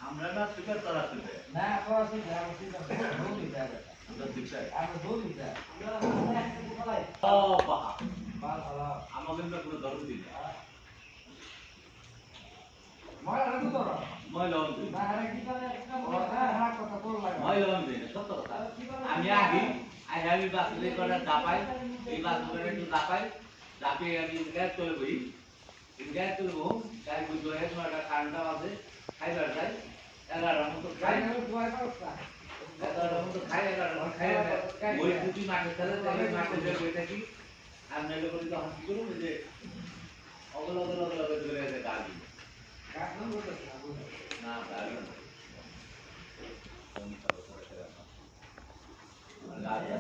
আমরা না সুপার তারা সুপার না করা ঠিক আছে আমরা দৌড় দিতে হবে আমরা দিচ্ছাই আমরা দৌড় দিতে হবে বাবা ভালো আমাদের না কোনো দরদ দিই ময়লা রাখো তো ময়লা অন্ধ না আরে কি করে হ্যাঁ কথা বল লাগে ময়লা অন্ধ সত্য কথা আমি আমি বাসলে করে দাপাই এই বাসলে একটু দাপাই আমি গ্যাস চলে বই গ্যাস তুলবো তাই বুঝবো এক নয়টা ঠান্ডা আছে খাইবার যাই 11টার মতো খাই 11টার মতো খাই 11টার মতো খাই ওই দুটি মাঠে খেলে তাই মাঠে যে বই থাকি আর নাইলে করে তখন কি করবো যে অগল ধরে আছে গাড়ি না গাড়ি না গাড়ি